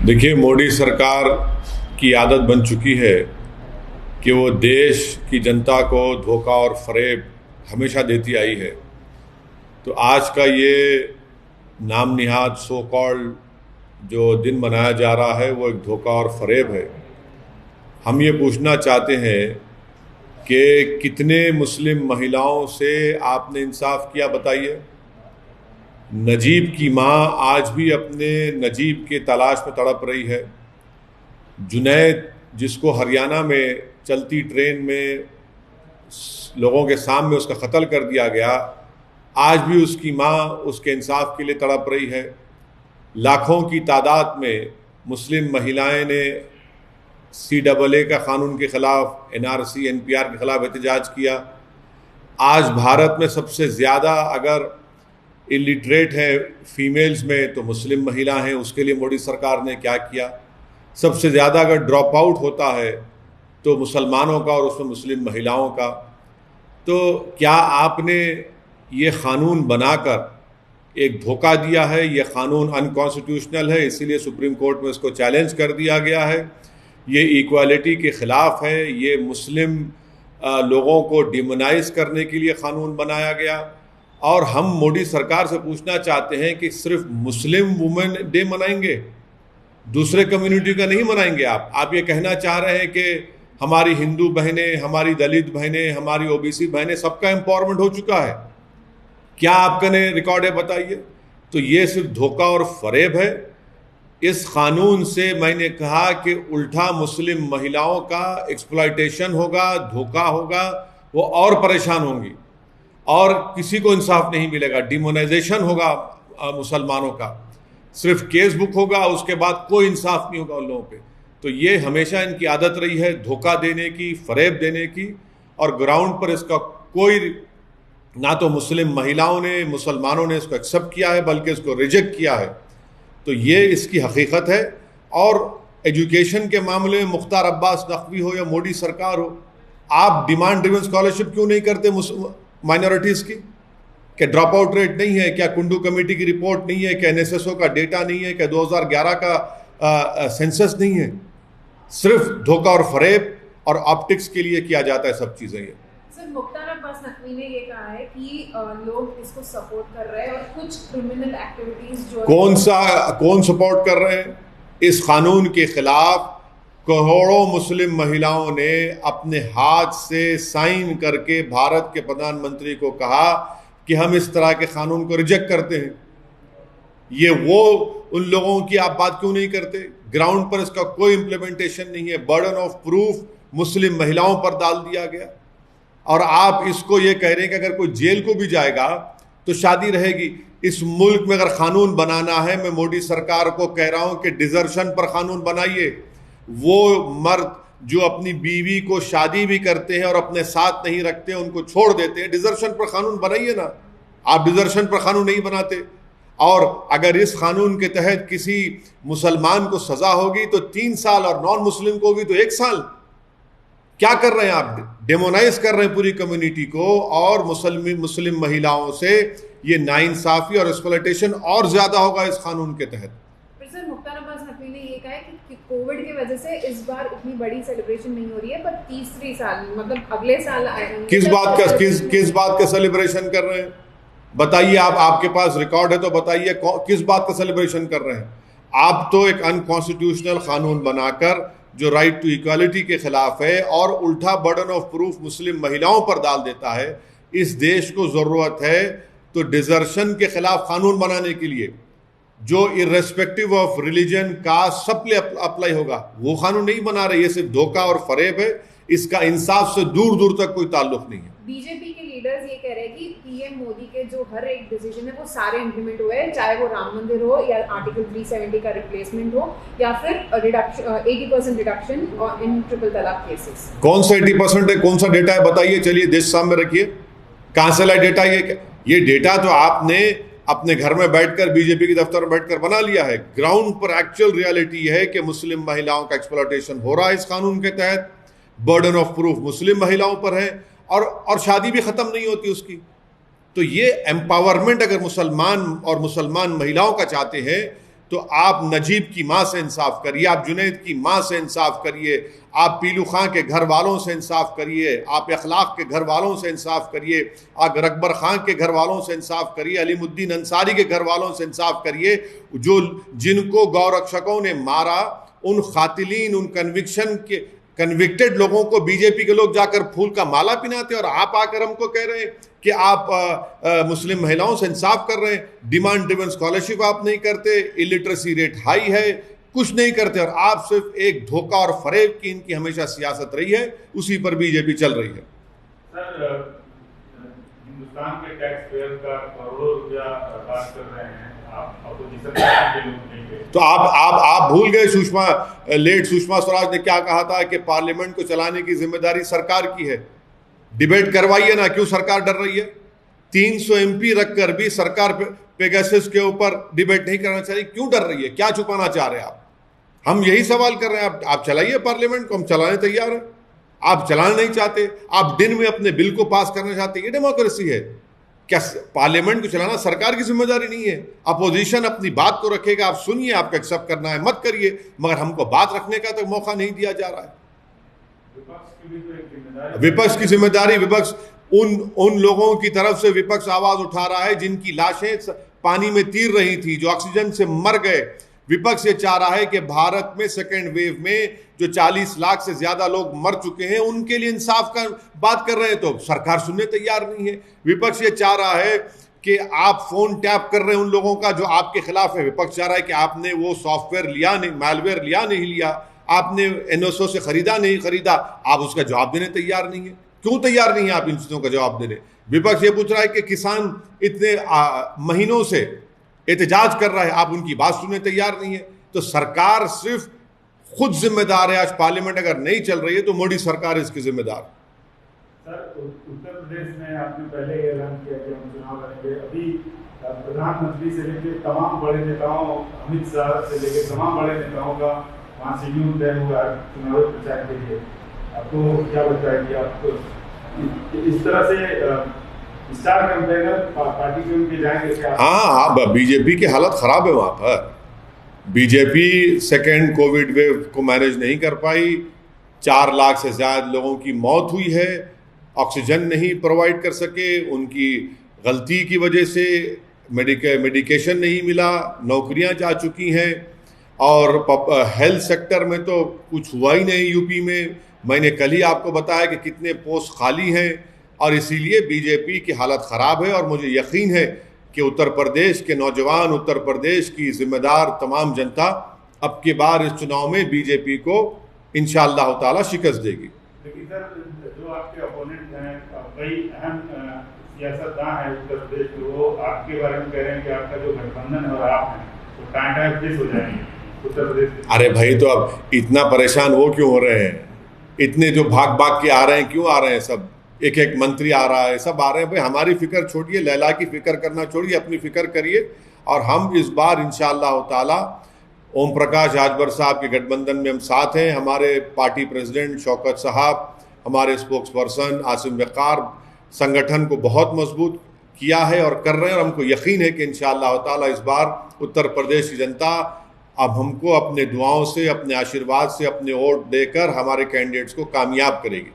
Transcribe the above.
देखिए, मोदी सरकार की आदत बन चुकी है कि वो देश की जनता को धोखा और फरेब हमेशा देती आई है। तो आज का ये नाम निहाद सो कॉल्ड जो दिन मनाया जा रहा है वो एक धोखा और फरेब है। हम ये पूछना चाहते हैं कि कितने मुस्लिम महिलाओं से आपने इंसाफ किया, बताइए। नजीब की माँ आज भी अपने नजीब के तलाश में तड़प रही है। जुनैद, जिसको हरियाणा में चलती ट्रेन में लोगों के सामने उसका कत्ल कर दिया गया, आज भी उसकी माँ उसके इंसाफ के लिए तड़प रही है। लाखों की तादाद में मुस्लिम महिलाएं ने CAA का कानून के खिलाफ, NRC NPR के खिलाफ एहतजाज किया। आज भारत में सबसे ज़्यादा अगर इलिटरेट है फीमेल्स में तो मुस्लिम महिला हैं, उसके लिए मोदी सरकार ने क्या किया। सबसे ज़्यादा अगर ड्रॉप आउट होता है तो मुसलमानों का और उसमें मुस्लिम महिलाओं का। तो क्या आपने ये क़ानून बनाकर एक धोखा दिया है? ये क़ानून अनकॉन्स्टिट्यूशनल है, इसीलिए सुप्रीम कोर्ट में इसको चैलेंज कर दिया गया है। ये इक्वालिटी के ख़िलाफ़ है, ये मुस्लिम लोगों को डिमोनाइज करने के लिए क़ानून बनाया गया। और हम मोदी सरकार से पूछना चाहते हैं कि सिर्फ मुस्लिम वुमेन डे मनाएंगे, दूसरे कम्युनिटी का नहीं मनाएंगे? आप ये कहना चाह रहे हैं कि हमारी हिंदू बहनें, हमारी दलित बहनें, हमारी OBC बहनें, सबका एम्पावरमेंट हो चुका है। क्या आपका ने रिकॉर्ड है, बताइए। तो ये सिर्फ धोखा और फरेब है। इस कानून से मैंने कहा कि उल्टा मुस्लिम महिलाओं का एक्सप्लॉयटेशन होगा, धोखा होगा, वो और परेशान होंगी और किसी को इंसाफ नहीं मिलेगा। डिमोनाइजेशन होगा मुसलमानों का, सिर्फ केस बुक होगा, उसके बाद कोई इंसाफ नहीं होगा उन लोगों पे। तो ये हमेशा इनकी आदत रही है धोखा देने की, फरेब देने की, और ग्राउंड पर इसका कोई, ना तो मुस्लिम महिलाओं ने, मुसलमानों ने इसको एक्सेप्ट किया है बल्कि इसको रिजेक्ट किया है। तो ये इसकी हकीकत है। और एजुकेशन के मामले में मुख्तार अब्बास नकवी हो या मोदी सरकार हो, आप डिमांड ड्रिवन स्कॉलरशिप क्यों नहीं करते माइनॉरिटीज़ की? क्या ड्रॉप आउट रेट नहीं है? क्या कुंडू कमेटी की रिपोर्ट नहीं है? क्या NSSO का डेटा नहीं है? क्या 2011 का सेंसस नहीं है? सिर्फ धोखा और फरेब और ऑप्टिक्स के लिए किया जाता है सब चीज़ें। ये सर, मुख्तार अब्बास नकवी ने ये कहा है कि लोग इसको सपोर्ट कर रहे हैं और कुछ क्रिमिनल एक्टिविटीज जो कौन सपोर्ट कर रहे हैं? इस कानून के खिलाफ करोड़ों मुस्लिम महिलाओं ने अपने हाथ से साइन करके भारत के प्रधानमंत्री को कहा कि हम इस तरह के कानून को रिजेक्ट करते हैं। ये वो उन लोगों की आप बात क्यों नहीं करते? ग्राउंड पर इसका कोई इम्प्लीमेंटेशन नहीं है। बर्डन ऑफ प्रूफ मुस्लिम महिलाओं पर डाल दिया गया और आप इसको ये कह रहे हैं कि अगर कोई जेल को भी जाएगा तो शादी रहेगी। इस मुल्क में अगर कानून बनाना है, मैं मोदी सरकार को कह रहा हूं कि डिजर्शन पर कानून बनाइए। वो मर्द जो अपनी बीवी को शादी भी करते हैं और अपने साथ नहीं रखते, उनको छोड़ देते हैं, डिजर्शन पर कानून बनाइए ना। आप डिजर्शन पर कानून नहीं बनाते। और अगर इस कानून के तहत किसी मुसलमान को सजा होगी तो 3 साल और नॉन मुस्लिम को होगी तो 1 साल। क्या कर रहे हैं आप? डेमोनाइज कर रहे हैं पूरी कम्युनिटी को, और मुस्लिम महिलाओं से ये नाइंसाफी और एक्सप्लॉयटेशन और ज्यादा होगा इस कानून के तहत। सर, मुख्तार अब्बास नकवी ने ये कहा है कि कोविड की वजह से इस बार इतनी बड़ी सेलिब्रेशन नहीं हो रही है, पर तीसरी साल मतलब अगले साल किस बात का सेलिब्रेशन कर रहे हैं? बताइए। आपके पास रिकॉर्ड है तो बताइए किस बात का सेलिब्रेशन कर रहे हैं? आप तो एक अनकॉन्स्टिट्यूशनल कानून बनाकर जो राइट टू इक्वालिटी के खिलाफ है और उल्टा बर्डन ऑफ प्रूफ मुस्लिम महिलाओं पर डाल देता है। इस देश को जरूरत है तो डिजर्शन के खिलाफ कानून बनाने के लिए, जो इर्रेस्पेक्टिव ऑफ रिलीजन का सब पे अप्लाई होगा, वो कानून नहीं बना रहे। ये सिर्फ धोखा और फरेब है। इसका इंसाफ से दूर दूर तक कोई ताल्लुक नहीं है। बीजेपी के लीडर्स ये कह रहे हैं कि PM मोदी के जो हर एक डिसीजन है वो सारे इंप्लीमेंट हुए हैं, चाहे वो राम मंदिर हो या आर्टिकल 370 का रिप्लेसमेंट हो या फिर रिडक्शन 80% रिडक्शन इन ट्रिपल तलाक केसेस। कौन सा 80% है? कौन सा डेटा है? बताइए। चलिए देश सामने रखिए। कहां से लाए डेटा? ये डेटा तो आपने अपने घर में बैठकर, बीजेपी के दफ्तर में बैठकर बना लिया है। ग्राउंड पर एक्चुअल रियलिटी है कि मुस्लिम महिलाओं का एक्सप्लॉयटेशन हो रहा है इस कानून के तहत। बर्डन ऑफ प्रूफ मुस्लिम महिलाओं पर है और शादी भी खत्म नहीं होती उसकी। तो ये एम्पावरमेंट अगर मुसलमान और मुसलमान महिलाओं का चाहते हैं तो आप नजीब की माँ से इंसाफ करिए, आप जुनैद की माँ से इंसाफ करिए, आप पीलू खां के घर वालों से इंसाफ करिए, आप अखलाक के घर वालों से इंसाफ करिए, आप अकबर खां के घर वालों से इंसाफ करिए, अलीमुद्दीन अंसारी के घर वालों से इंसाफ करिए, जिनको गौरक्षकों ने मारा, उन खातिलीन, उन कन्विक्टेड लोगों को बीजेपी के लोग जाकर फूल का माला पिनाते, और आप आकर हमको कह रहे हैं कि आप मुस्लिम महिलाओं से इंसाफ कर रहे हैं। डिमांड ड्रिवन स्कॉलरशिप आप नहीं करते, इलिटरेसी रेट हाई है, कुछ नहीं करते, और आप सिर्फ एक धोखा और फरेब की इनकी हमेशा सियासत रही है, उसी पर बीजेपी चल रही है। सर, हिंदुस्तान के टैक्स पेयर का करोड़ों रुपया बर्बाद कर रहे हैं आप, अपोजिशन के लोग नहीं गए। तो आप भूल गए सुषमा स्वराज ने क्या कहा था कि पार्लियामेंट को चलाने की जिम्मेदारी सरकार की है। डिबेट करवाइए ना, क्यों सरकार डर रही है? 300 MP रखकर भी सरकार पेगासस के ऊपर डिबेट नहीं करना चाहिए, क्यों डर रही है? क्या छुपाना चाह रहे हैं आप? हम यही सवाल कर रहे हैं। आप चलाइए पार्लियामेंट को, हम चलाने तैयार हैं। आप चलाना नहीं चाहते, आप दिन में अपने बिल को पास करना चाहते, ये डेमोक्रेसी है क्या? पार्लियामेंट को चलाना सरकार की जिम्मेदारी नहीं है। अपोजिशन अपनी बात को रखेगा, आप सुनिए, आपको एक्सेप्ट करना है मत करिए, मगर हमको बात रखने का तो मौका नहीं दिया जा रहा है। विपक्ष की जिम्मेदारी, विपक्ष उन लोगों की तरफ से विपक्ष आवाज उठा रहा है जिनकी लाशें पानी में तैर रही थी, जो ऑक्सीजन से मर गए। विपक्ष ये चाह रहा है कि भारत में सेकेंड वेव में जो 40 लाख से ज्यादा लोग मर चुके हैं, उनके लिए इंसाफ का बात कर रहे हैं, तो सरकार सुनने तैयार नहीं है। विपक्ष ये चाह रहा है कि आप फोन टैप कर रहे हैं उन लोगों का जो आपके खिलाफ है। विपक्ष चाह रहा है कि आपने वो सॉफ्टवेयर लिया नहीं, मैलवेयर लिया नहीं लिया, आपने NSO से खरीदा नहीं खरीदा, आप उसका जवाब देने तैयार नहीं है। क्यों तैयार नहीं है आप इन चीजों का जवाब देने? विपक्ष ये पूछ रहा है कि किसान इतने महीनों से एहतजाज कर रहा है, आप उनकी बात सुनने तैयार नहीं है। तो सरकार सिर्फ खुद जिम्मेदार है। आज पार्लियामेंट अगर नहीं चल रही है तो मोदी सरकार इसकी जिम्मेदार। सर, उत्तर प्रदेश में आपने पहले ऐलान किया कि हम चुनाव लड़ेंगे। अभी प्रधानमंत्री से लेकर तमाम बड़े नेताओं, अमित शाह से लेकर तमाम बड़े नेताओं का वहाँ शेड्यूल तय हुआ है चुनावी प्रचार के लिए। आपको क्या लगता है कि आप इस तरह से स्टार कैंपेनर पार्टी के उनके जाएंगे? हाँ, बीजेपी की हालत खराब है वहाँ पर। बीजेपी सेकेंड कोविड वेव को मैनेज नहीं कर पाई, 4 लाख से ज्यादा लोगों की मौत हुई है, ऑक्सीजन नहीं प्रोवाइड कर सके, उनकी गलती की वजह से मेडिकेशन नहीं मिला, नौकरियां जा चुकी हैं, और हेल्थ सेक्टर में तो कुछ हुआ ही नहीं यूपी में। मैंने कल ही आपको बताया कि कितने पोस्ट खाली हैं, और इसीलिए बीजेपी की हालत ख़राब है। और मुझे यकीन है कि उत्तर प्रदेश के नौजवान, उत्तर प्रदेश की जिम्मेदार तमाम जनता अब की बार इस चुनाव में बीजेपी को इंशाअल्लाह ताला शिकस्त देगी। लेकिन सर, जो आपके अपोनेंट हैं, कई अहम सियासतदान हैं उत्तर प्रदेश में, वो आपके बारे में कह रहे हैं कि आपका जो गठबंधन है और आप हैं वो टाइम फिक्स हो जाएंगे उत्तर प्रदेश। अरे भाई, तो अब इतना परेशान वो क्यों हो रहे हैं? इतने जो भाग के आ रहे हैं, क्यों आ रहे हैं? सब एक एक मंत्री आ रहा है, सब आ रहे हैं। भाई हमारी फिक्र छोड़िए, लैला की फिक्र करना छोड़िए, अपनी फिक्र करिए। और हम इस बार इंशाअल्लाह ताला ओम प्रकाश राजभर साहब के गठबंधन में हम साथ हैं। हमारे पार्टी प्रेसिडेंट शौकत साहब, हमारे स्पोक्स पर्सन आसिम वक़ार संगठन को बहुत मजबूत किया है और कर रहे हैं, और हमको यकीन है कि इंशाअल्लाह ताला इस बार उत्तर प्रदेश की जनता अब हमको अपने दुआओं से, अपने आशीर्वाद से, अपने वोट देकर हमारे कैंडिडेट्स को कामयाब करेगी।